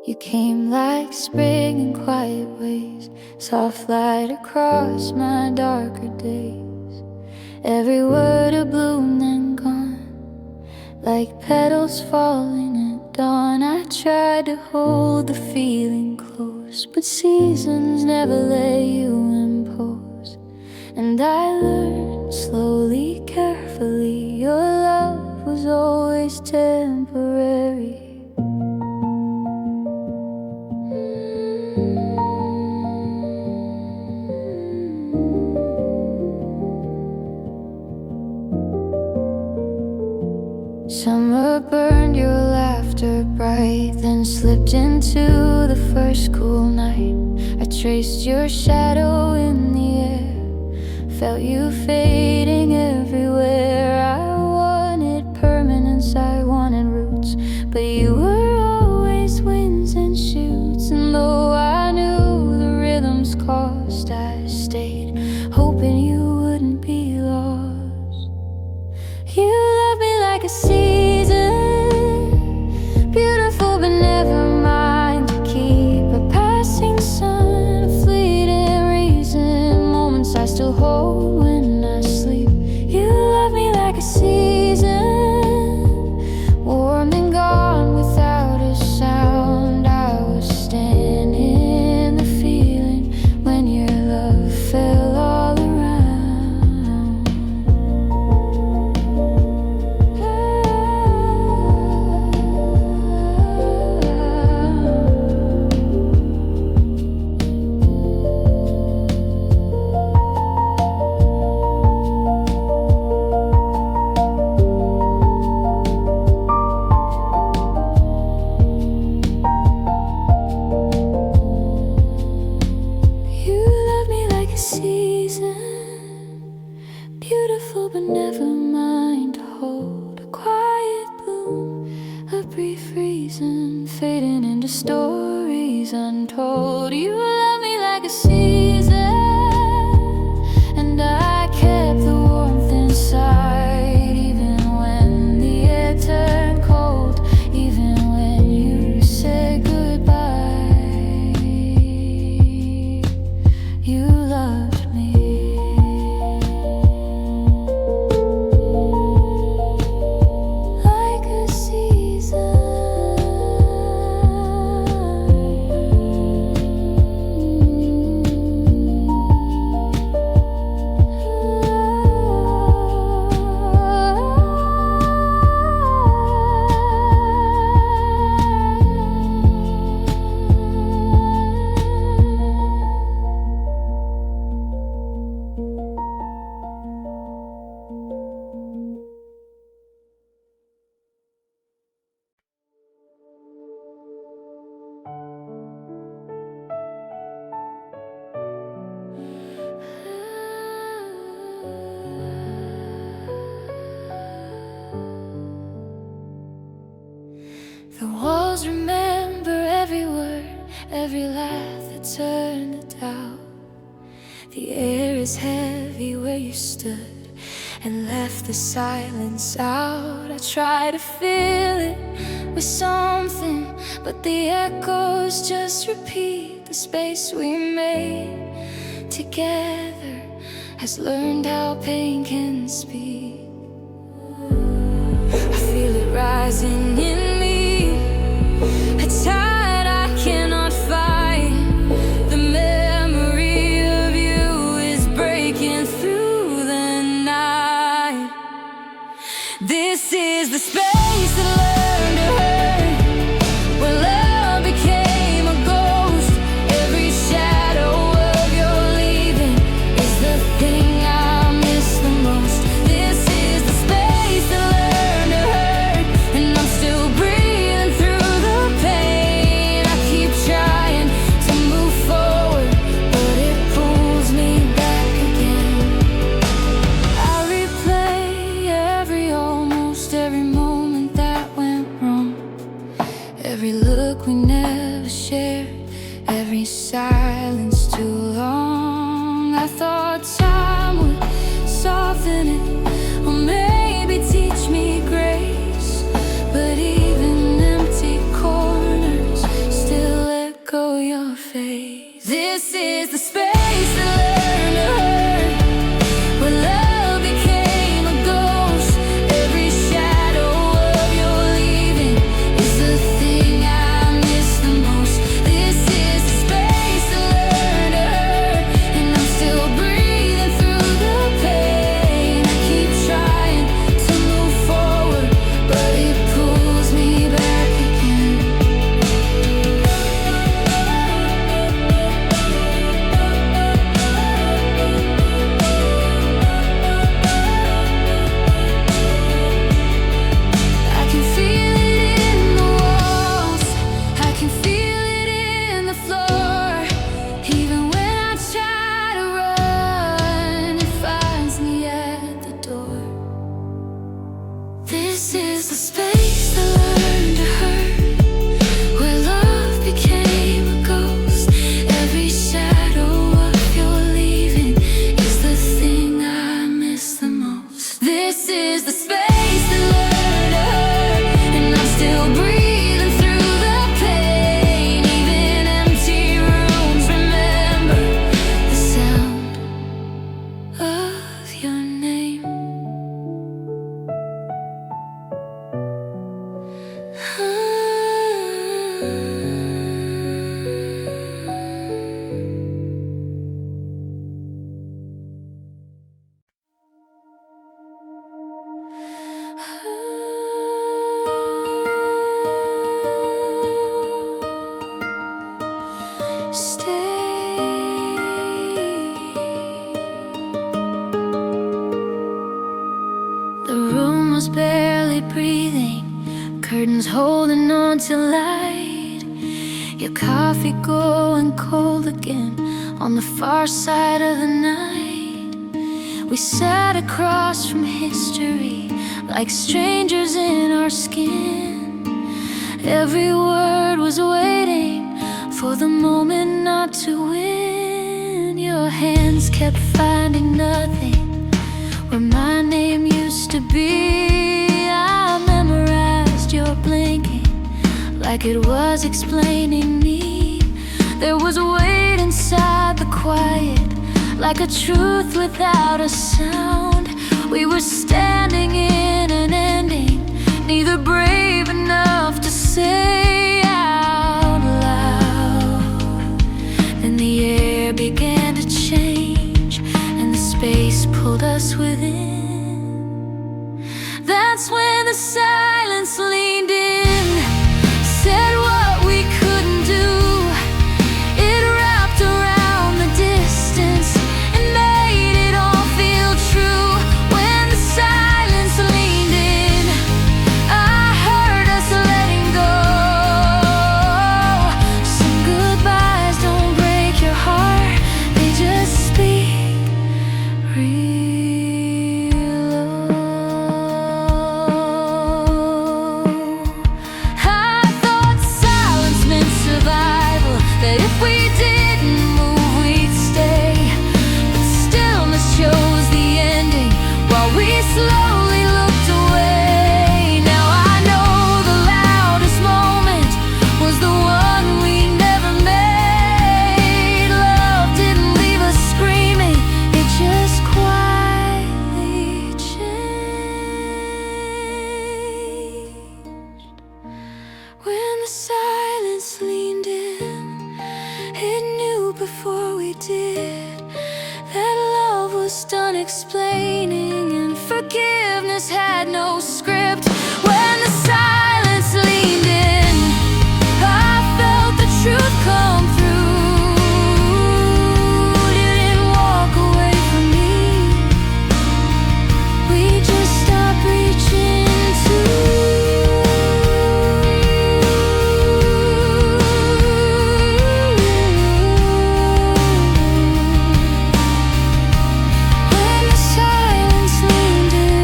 You came like spring in quiet ways, soft light across my darker days. Every word a bloom then gone, like petals falling at dawn. I tried to hold the feeling close, but seasons never let you impose. And I learned slowly, carefully, your love was always temporary. Summer burned your laughter bright, then slipped into the first cool night. I traced your shadow in the air, felt you fading everywhere. I wanted permanence, I wanted roots, but you were always winds and shoots. And though I knew the rhythm's cost, I stayed, hoping you wouldn't be lost. You love me like a season, beautiful but never mine to keep. A passing sun, a fleeting reason, moments I still hold when I sleep. You love me like a season, warm and gone without a sound. I was standing in the feeling when your love fell all around. Beautiful but never mine to hold. A quiet bloom, a brief reason, fading into stories untold. You love me like a season, and I kept the warmth inside, even when the air turned cold, even when you said goodbye. You loved me. The walls remember every word, every laugh that turned to doubt. The air is heavy where you stood and left the silence out. I try to fill it with something, but the echoes just repeat. The space we made together has learned how pain can speak. I feel it rising in me, a tide I cannot fight. The memory of you is breaking through the night. This is the space that learned to hurt, where love became a ghost. Every shadow of your leaving is the thing I miss the most. This is the space that learned to hurt, and I'm still breathing through the pain. I keep trying to move forward, but it pulls me back again. I replay almost every moment that went wrong, every look we never shared, every silence too long. I thought time would soften it, or maybe teach me grace, but even empty corners still This is the space that learned to hurt, where love became a ghost. Every shadow of your leaving is the thing I miss the most. This is the space that learned to hurt, and I'm still breathing through the pain. I keep trying to move forward, but it pulls me back again. I can feel it in the walls, I can feel it in the floor. Even when I try to run, it finds me at the door. This is the space that learned to hurt, where love became a ghost. Every shadow of your leaving is the thing I miss the most. This is the space that learned to hurt, and I'm still breathing through the pain. Even empty rooms remember the sound of your name. The room was barely breathing, curtains holding on to light. Your coffee going cold again on the far side of the night. We sat across from history like strangers in our skin. Every word was waiting for the moment not to win. Your hands kept finding nothing where my name used to be. I memorized your blinking like it was explaining me. There was weight inside the quiet, like a truth without a sound. We were standing in an ending, neither brave enough to say out loud. Then the air began to change, and the space pulled us within. That's when the silence leaned in, said what we couldn't do. It wrapped around the distance and made it all feel true. When the silence leaned in, I heard us letting go. Some goodbyes don't break your heart, they just speak real low. I thought silence meant survival, that if we didn't move we'd stay. But stillness chose the ending while we slowly looked away. Now I know the loudest moment was the one we never made. Love didn't leave us screaming, it just quietly changed. When the silence leaned in, it knew before we did that love was done explaining and forgiveness had no script. When the silence leaned in, I felt the truth come through. You didn't walk away from me, we just stopped reaching to. When the silence leaned in,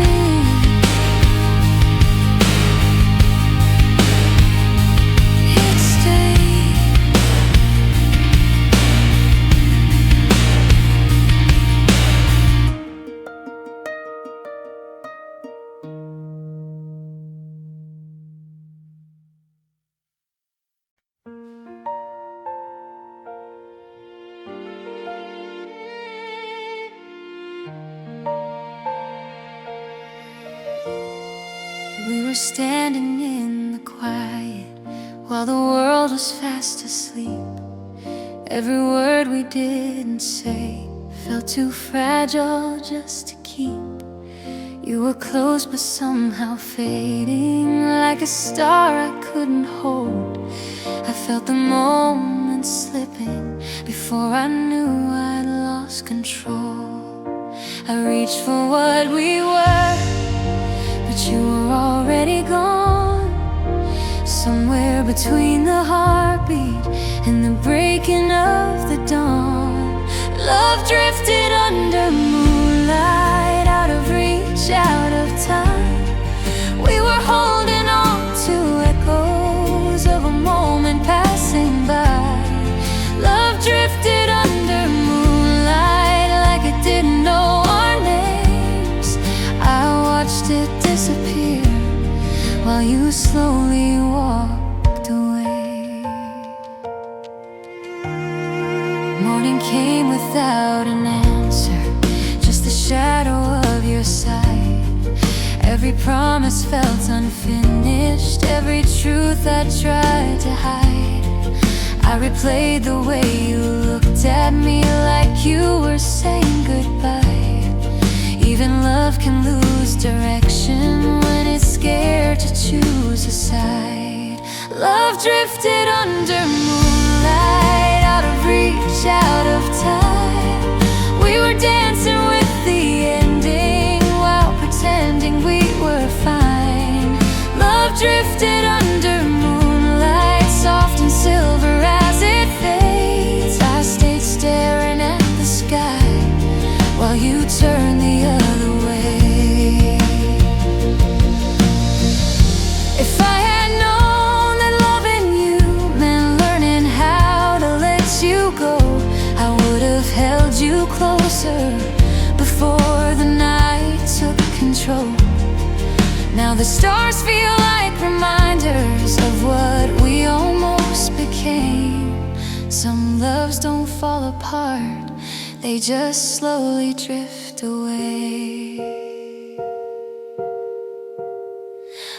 standing in the quiet while the world was fast asleep. Every word we didn't say felt too fragile just to keep. You were close but somehow fading, like a star I couldn't hold. I felt the moment slipping before I knew I'd lost control. I reached for what we were, but you were already gone. Somewhere between the heartbeat and the breaking of the dawn, love drifted under moonlight, out of reach, out of time. We were holding on to echoes of a moment passing by. Love drifted under moonlight like it didn't know our names. I watched it disappear while you slowly walked away. Morning came without an answer, just the shadow of your side. Every promise felt unfinished, every truth I tried to hide. I replayed the way you looked at me like you were saying goodbye. Even love can lose direction when it's scared to choose a side. Love drifted under moonlight, out of reach, out of time. We were dancing with the ending while pretending we were fine. Love drifted under moonlight, soft and silver as it fades. I stayed staring at the sky while you turned the other way. If I had known that loving you meant learning how to let you go, I would have held you closer before the night took control. Now the stars feel like reminders of what we almost became. Some loves don't fall apart, they just slowly drift away.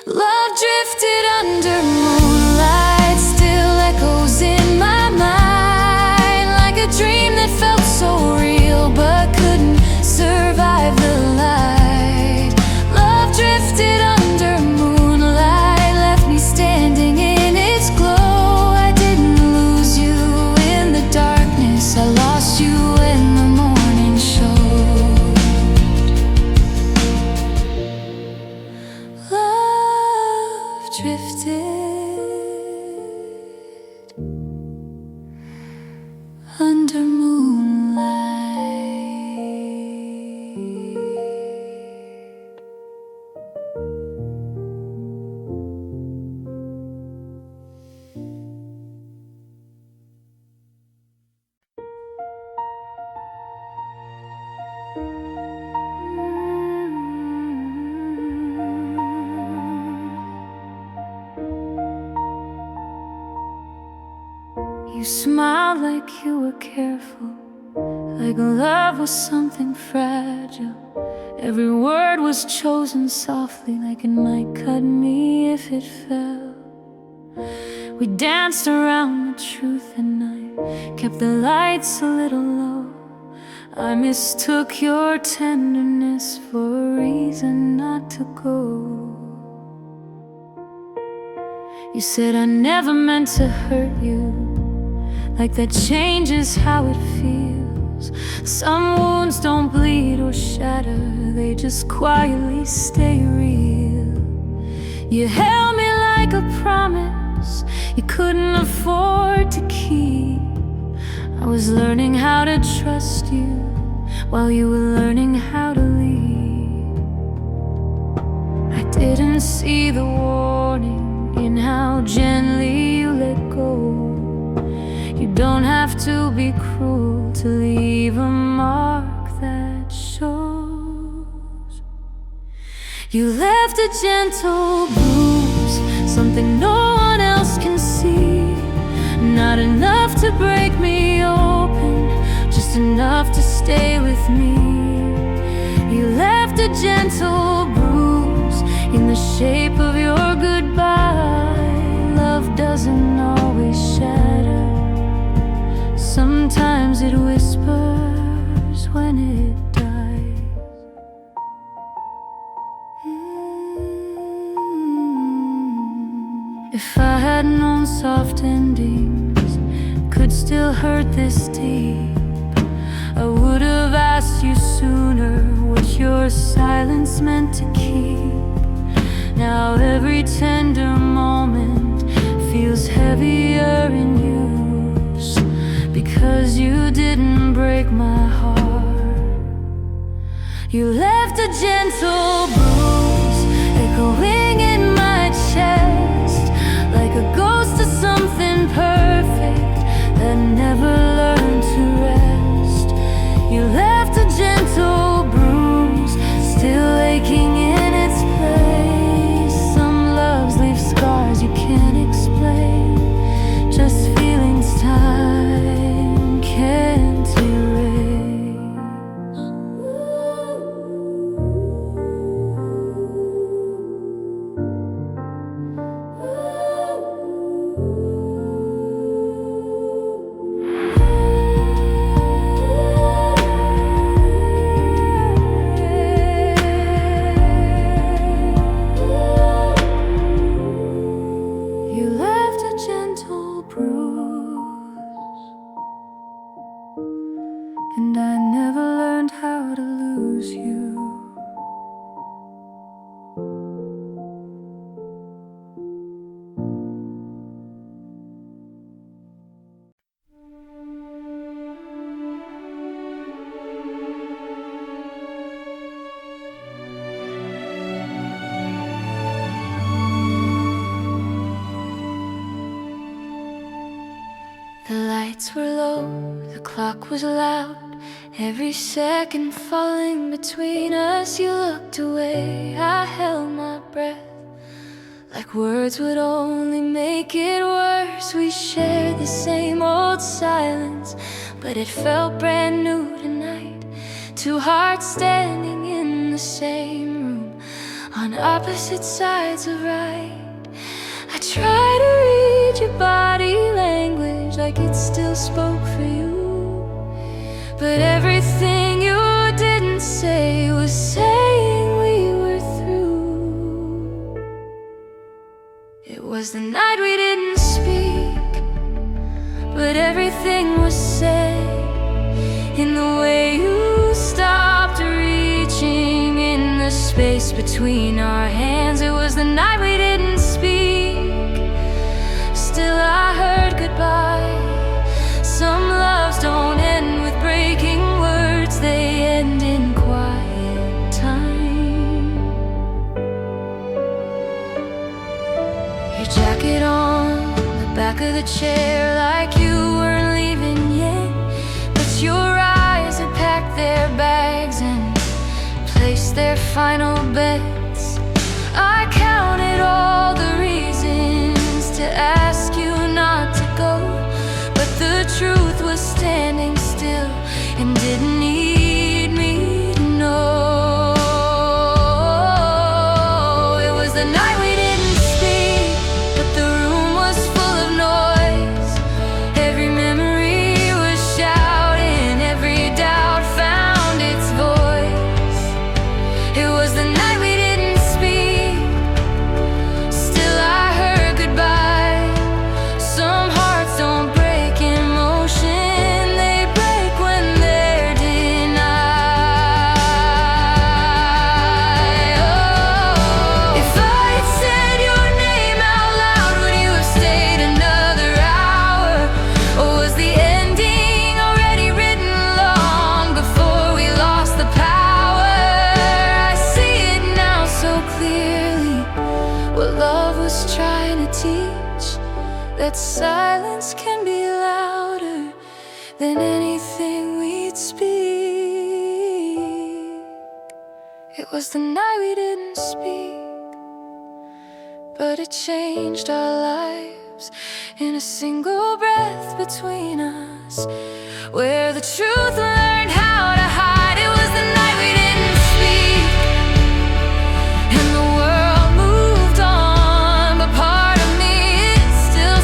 Love drifted under moonlight, still echoes in my mind, like a dream that felt so real but couldn't survive the light. Love drifted under moonlight, left me standing in its glow. I didn't lose you in the darkness, I lost you when the morning showed. Love drifted under moonlight. You smiled like you were careful, like love was something fragile. Every word was chosen softly, like it might cut me if it fell. We danced around the truth at night, kept the lights a little low. I mistook your tenderness for a reason not to go. You said I never meant to hurt you, like that changes how it feels. Some wounds don't bleed or shatter, they just quietly stay real. You held me like a promise you couldn't afford to keep. I was learning how to trust you while you were learning how to leave. I didn't see the warning in how gently you let go. You don't have to be cruel to leave a mark that shows. You left a gentle bruise, something no one else can see. Not enough to break me open, just enough to stay with me. You left a gentle bruise in the shape of your doesn't always shatter. Sometimes it whispers when it dies. If I had known soft endings could still hurt this deep, I would have asked you sooner what your silence meant to keep. Now every tender moment feels heavier in use, because you didn't break my heart. You left a gentle bruise echoing in my chest, like a ghost of something perfect that never learned to rest. You left a gentle bruise still aching in its place. Some loves leave scars you can't explain, just feelings time can't erase. You left a gentle bruise, and I never learned how to lose you. The lights were low, the clock was loud, every second falling between us. You looked away, I held my breath, like words would only make it worse. We shared the same old silence, but it felt brand new tonight. Two hearts standing in the same room, on opposite sides of right. I try to read your body language like it still spoke for you, but everything you didn't say was saying we were through. It was the night we didn't speak, but everything was said in the way you stopped reaching in the space between our hands. It was the night we didn't speak, still I heard goodbye. Some loves don't end with breaking words, they end in quiet time. Your jacket on the back of the chair, like you weren't leaving yet, but your eyes had packed their bags and placed their final bets. I counted all the reasons to ask you not to go, but the truth was standing still and didn't need me to know. It was the night we didn't speak, but the room was full of noise. Every memory was shouting, every doubt found its voice. It was the night we didn't speak, still I heard goodbye. Some hearts don't break in motion, they break when they're denied. Oh, if I had said your name out loud, would you have stayed another hour? Or was the ending already written long before we lost the power? I see it now so clearly, what love was trying to teach, that silence can be louder than anything we'd speak. It was the night we didn't speak, but it changed our lives in a single breath between us, where the truth learned how to hide. It was the night we didn't speak, and the world moved on, but part of me is still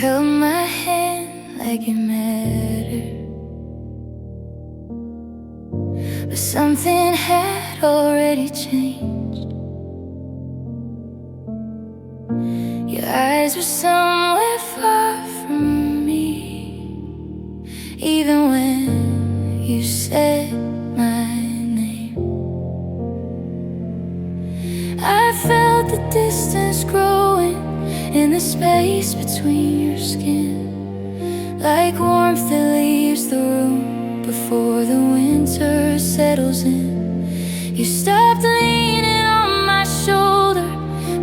held my hand like it mattered, but something had already changed. Your eyes were somewhere far from me, even when you said my name. I felt the distance growing in the space between your skin, like warmth that leaves the room before the winter settles in. You stopped leaning on my shoulder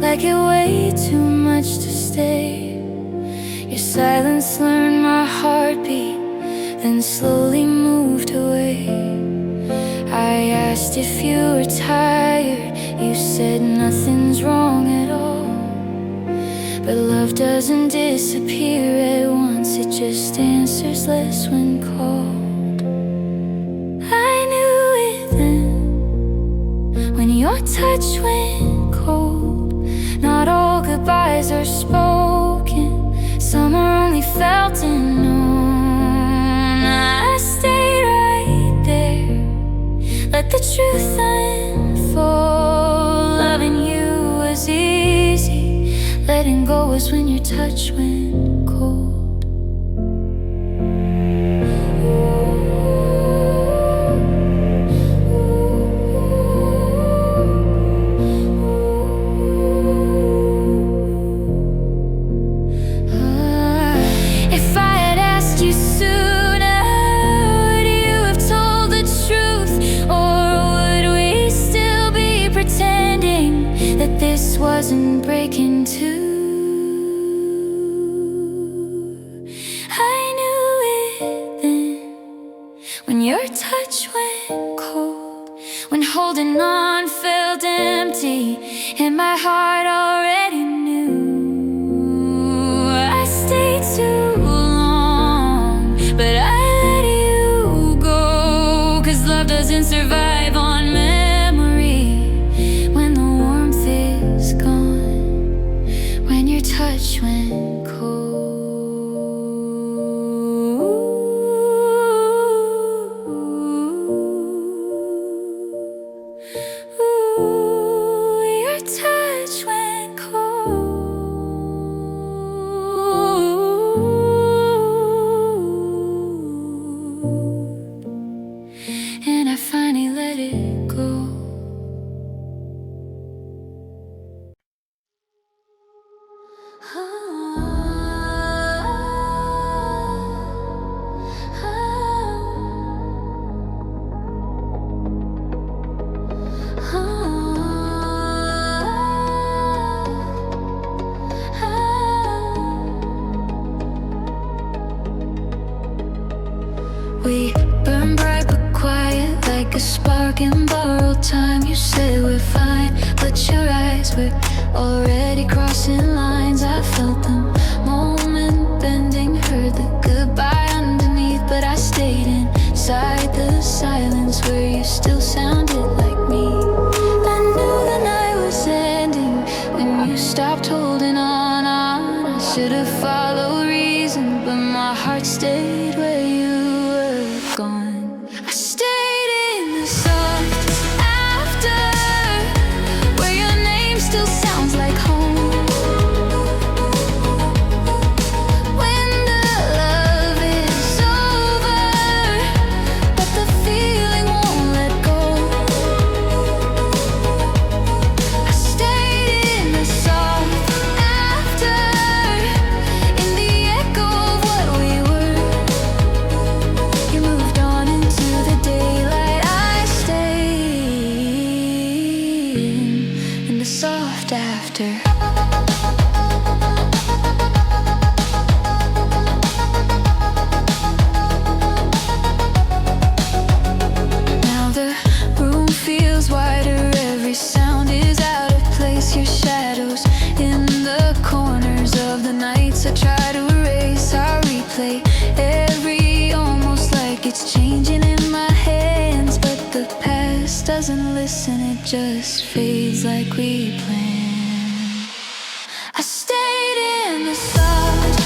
like it weighed too much to stay. Your silence learned my heartbeat, then slowly moved away. I asked if you were tired, you said nothing's wrong at all. But love doesn't disappear at once, it just answers less when called. I knew it then, when your touch went cold. Not all goodbyes are spoken, some are only felt and known. I stayed right there, let the truth unfold. Loving you was easy, letting go was when your touch went cold. If I had asked you sooner, would you have told the truth? Or would we still be pretending that this wasn't breaking too? When your touch went cold, when holding on felt empty, and my heart already knew. I stayed too long, but I let you go, 'cause love doesn't survive on memory. When the warmth is gone, when your touch went cold. And I finally let it go. We burn bright but quiet, like a spark in borrowed time. You said we're fine, but your eyes were already crossing lines. I felt the moment bending, heard the goodbye underneath, but I stayed inside the silence where you still sounded like me. I knew the night was ending when you stopped holding on. I should have followed reason, but my heart stayed where you were gone. I stayed in the soft after, where your name still sounds like home. When the love is over, but the feeling won't let go. I stayed in the soft after, in the echo of what we were. You moved on into the daylight. I stayed in the soft after. Now the room feels wider, every sound is out of place. Your shadows in the corners of the nights I try to erase. I replay every almost like it's changing in my hands, but the past doesn't listen, it just fades like we planned. I stayed in the soft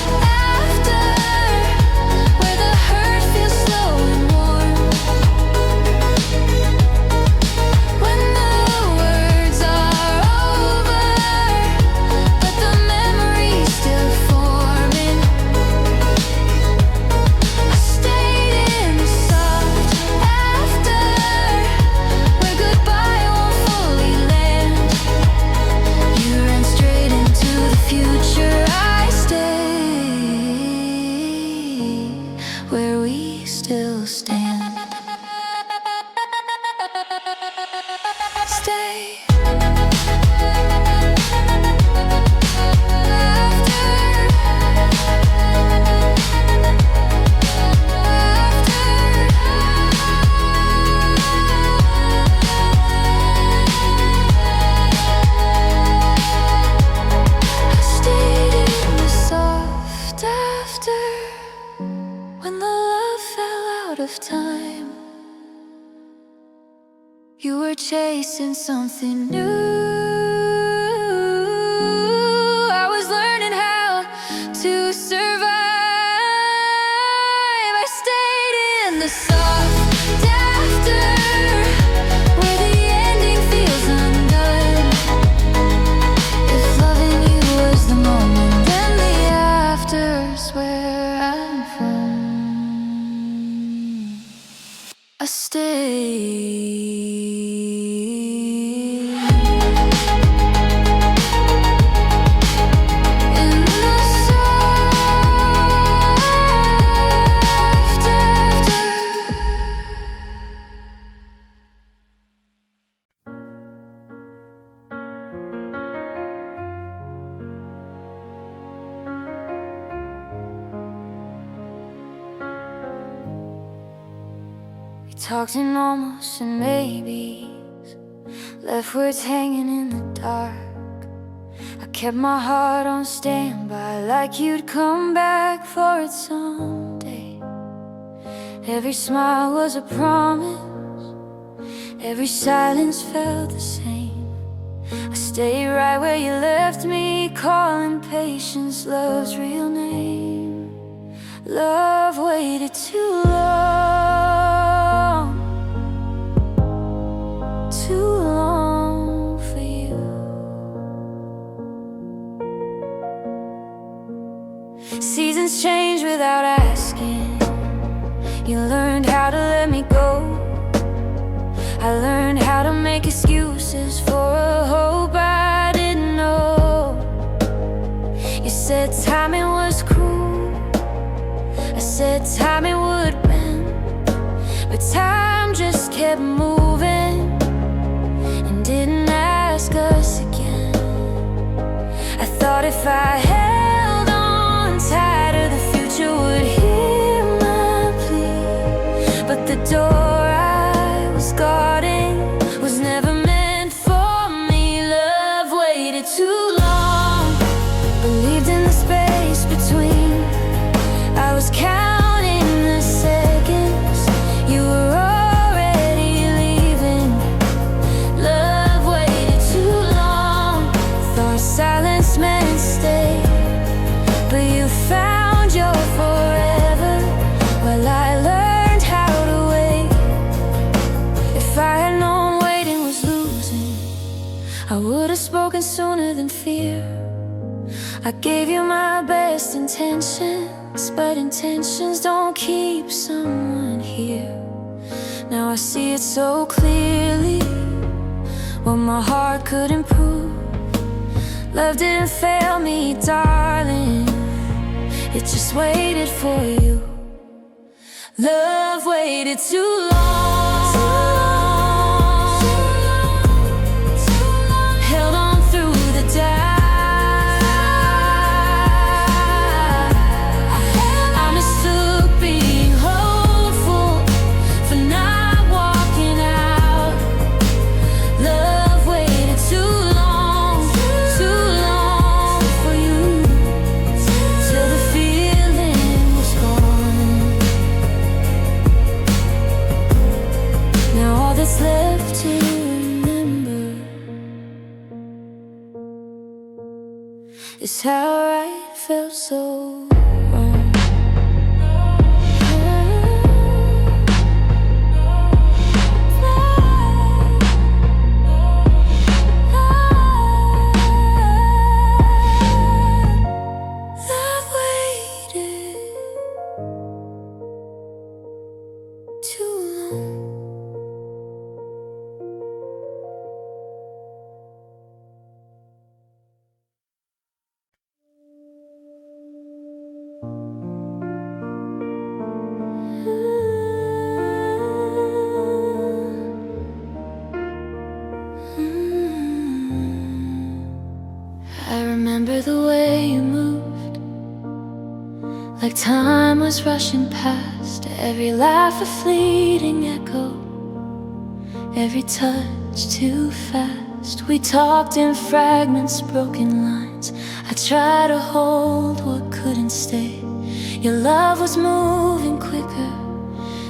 chasing something new. I was learning how to survive. I stayed in the soft after, where the ending feels undone. If loving you was the moment, then the after's where I'm from. I stayed. Talked in almost and maybes, left words hanging in the dark. I kept my heart on standby, like you'd come back for it someday. Every smile was a promise, every silence felt the same. I stayed right where you left me, calling patience love's real name. Love waited too long, too long for you. Seasons change without asking. You learned how to let me go. I learned how to make excuses for a hope I didn't know. You said timing was cruel, I said timing would bend, but time just kept moving and didn't ask us again. I thought if I held on tighter, the future would hear my plea. But the door I was guarding was never meant for me. Love waited too long, believed in the space between. I was counting the seconds, you were already leaving. Love waited too long, thought silence meant stay, but you found your forever. Well, I learned how to wait. If I had known waiting was losing, I would have spoken sooner than fear. I gave you my best intentions, but intentions don't keep someone here. Now I see it so clearly, what my heart couldn't prove. Love didn't fail me, darling, it just waited for you. Love waited too long, held on through the dark. I mistook being hopeful for not walking out. Love waited too long for you, till the feeling was gone. Now all that's left to remember is how right felt so wrong. Love waited too long. I remember the way you moved, like time was rushing past. Every laugh a fleeting echo, every touch too fast. We talked in fragments, broken lines. I tried to hold what couldn't stay. Your love was moving quicker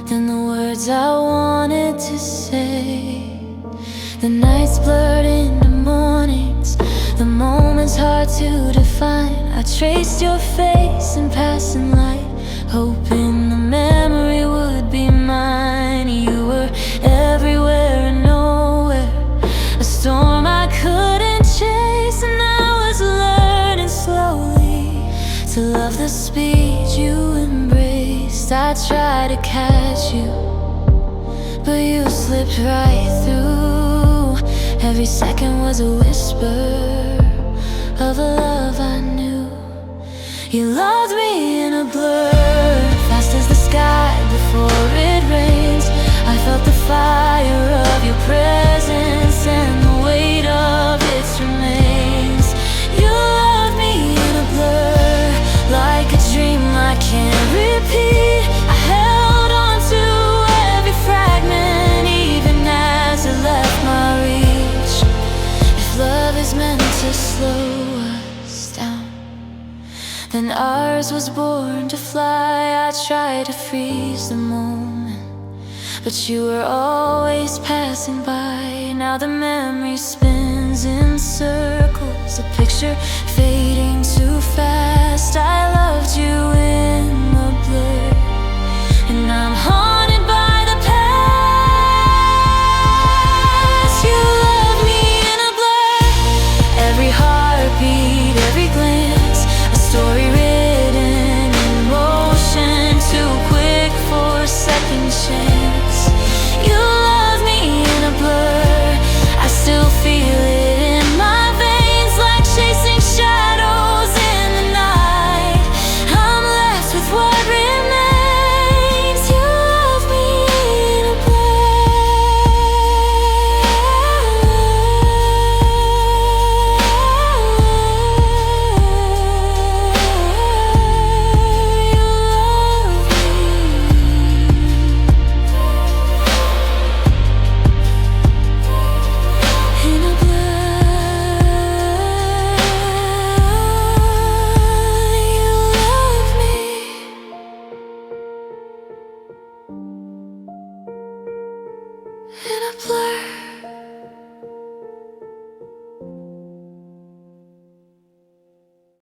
than the words I wanted to say. The nights blurred into mornings, the moments hard to define. I traced your face in passing light, hoping the memory would be mine. You were everywhere and nowhere, a storm I couldn't chase. And I was learning slowly to love the speed you embraced. I tried to catch you, but you slipped right through. Every second was a whisper of a love I knew. You loved me in a blur, fast as the sky before it rains. I felt the fire of your presence and the weight of its remains. You loved me in a blur, like a dream I can't repeat. I held on to every fragment, even as it left my reach. If love is meant to slow us down, then ours was born to fly. I tried to freeze the moment, but you were always passing by. Now the memory spins in circles, a picture fades